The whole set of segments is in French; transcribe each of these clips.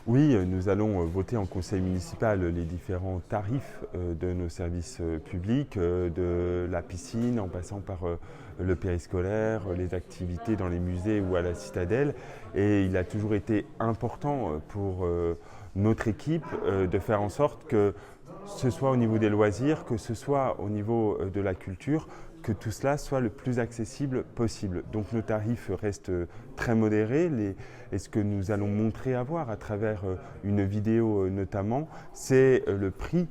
Oui, nous allons voter en conseil municipal les différents tarifs de nos services publics, de la piscine en passant par le périscolaire, les activités dans les musées ou à la citadelle. Et il a toujours été important pour notre équipe de faire en sorte que ce soit au niveau des loisirs, que ce soit au niveau de la culture, que tout cela soit le plus accessible possible. Donc nos tarifs restent très modérés et ce que nous allons montrer à voir à travers une vidéo notamment, c'est le prix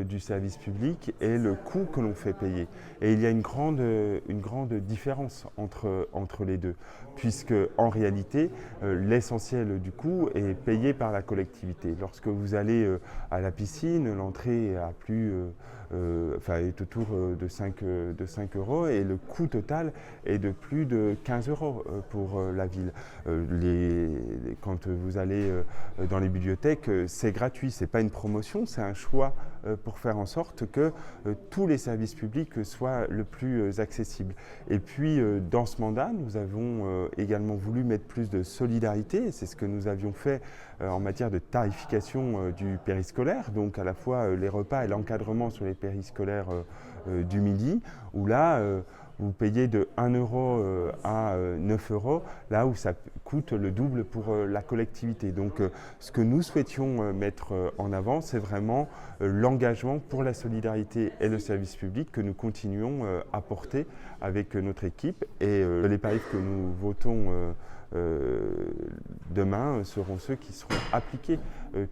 du service public et le coût que l'on fait payer. Et il y a une grande différence entre les deux, puisque en réalité, l'essentiel du coût est payé par la collectivité. Lorsque vous allez à la piscine, l'entrée est autour de 5 euros et le coût total est de plus de 15 euros pour la ville. Quand vous allez dans les bibliothèques, c'est gratuit, ce n'est pas une promotion, c'est un choix pour faire en sorte que tous les services publics soient le plus accessibles. Et puis, dans ce mandat, nous avons également voulu mettre plus de solidarité. C'est ce que nous avions fait en matière de tarification du périscolaire, donc à la fois les repas et l'encadrement sur les périscolaires du midi, où là, vous payez de 1 euro à 9 euros, là où ça coûte le double pour la collectivité. Donc ce que nous souhaitions mettre en avant, c'est vraiment l'engagement pour la solidarité et le service public que nous continuons à porter avec notre équipe. Et les tarifs que nous votons demain seront ceux qui seront appliqués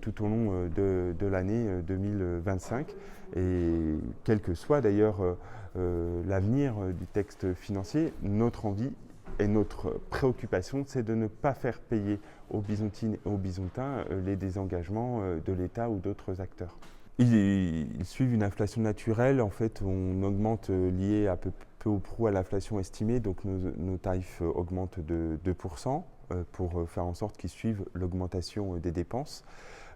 tout au long de l'année 2025. Et quel que soit d'ailleurs l'avenir du texte financier, notre envie et notre préoccupation, c'est de ne pas faire payer aux Bisontines et aux Bisontins les désengagements de l'État ou d'autres acteurs. Ils suivent une inflation naturelle. En fait, on augmente lié à peu ou prou à l'inflation estimée. Donc nos tarifs augmentent de 2% pour faire en sorte qu'ils suivent l'augmentation des dépenses.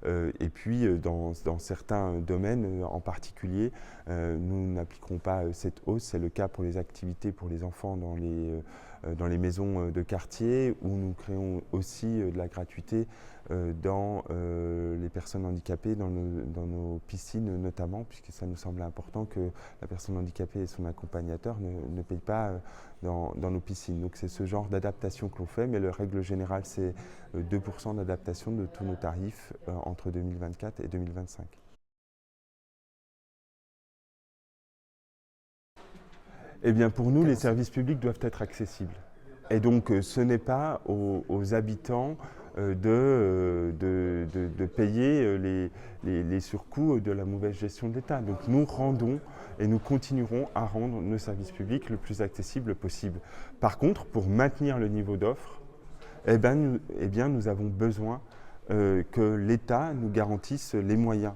Et puis, dans certains domaines en particulier, nous n'appliquerons pas cette hausse. C'est le cas pour les activités pour les enfants dans les maisons de quartier, où nous créons aussi de la gratuité dans les personnes handicapées, dans nos piscines notamment, puisque ça nous semble important que la personne handicapée et son accompagnateur ne payent pas dans nos piscines. Donc c'est ce genre d'adaptation que l'on fait, mais la règle générale, c'est 2% d'adaptation de tous nos tarifs entre 2024 et 2025. Eh bien, pour nous, les services publics doivent être accessibles. Et donc, ce n'est pas aux habitants de payer les surcoûts de la mauvaise gestion de l'État. Donc, nous rendons et nous continuerons à rendre nos services publics le plus accessibles possible. Par contre, pour maintenir le niveau d'offre, nous avons besoin que l'État nous garantisse les moyens.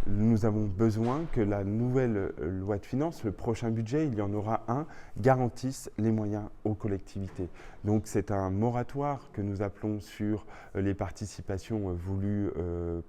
Nous avons besoin que la nouvelle loi de finances, le prochain budget, il y en aura un, garantisse les moyens aux collectivités. Donc c'est un moratoire que nous appelons sur les participations voulues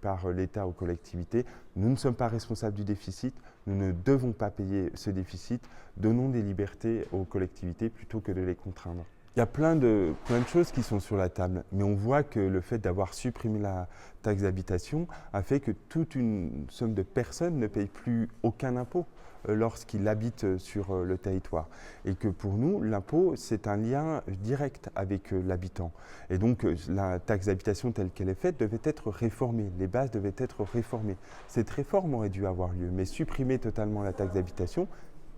par l'État aux collectivités. Nous ne sommes pas responsables du déficit, nous ne devons pas payer ce déficit. Donnons des libertés aux collectivités plutôt que de les contraindre. Il y a plein de choses qui sont sur la table, mais on voit que le fait d'avoir supprimé la taxe d'habitation a fait que toute une somme de personnes ne payent plus aucun impôt lorsqu'ils habitent sur le territoire. Et que pour nous, l'impôt, c'est un lien direct avec l'habitant. Et donc, la taxe d'habitation telle qu'elle est faite devait être réformée. Les bases devaient être réformées. Cette réforme aurait dû avoir lieu, mais supprimer totalement la taxe d'habitation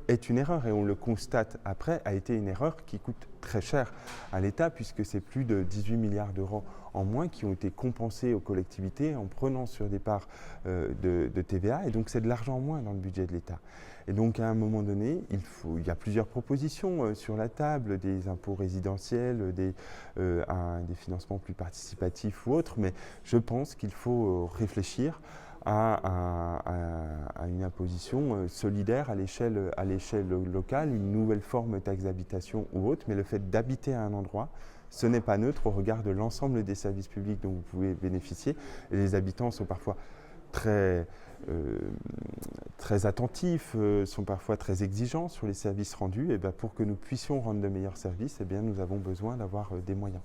est une erreur, et on le constate après, a été une erreur qui coûte très cher à l'État, puisque c'est plus de 18 milliards d'euros en moins qui ont été compensés aux collectivités en prenant sur des parts de TVA, et donc c'est de l'argent en moins dans le budget de l'État. Et donc à un moment donné, il y a plusieurs propositions sur la table, des impôts résidentiels, des financements plus participatifs ou autres, mais je pense qu'il faut réfléchir à une imposition solidaire à l'échelle locale, une nouvelle forme de taxe d'habitation ou autre, mais le fait d'habiter à un endroit, ce n'est pas neutre au regard de l'ensemble des services publics dont vous pouvez bénéficier. Et les habitants sont parfois très attentifs, sont parfois très exigeants sur les services rendus. Et bien, pour que nous puissions rendre de meilleurs services, nous avons besoin d'avoir des moyens.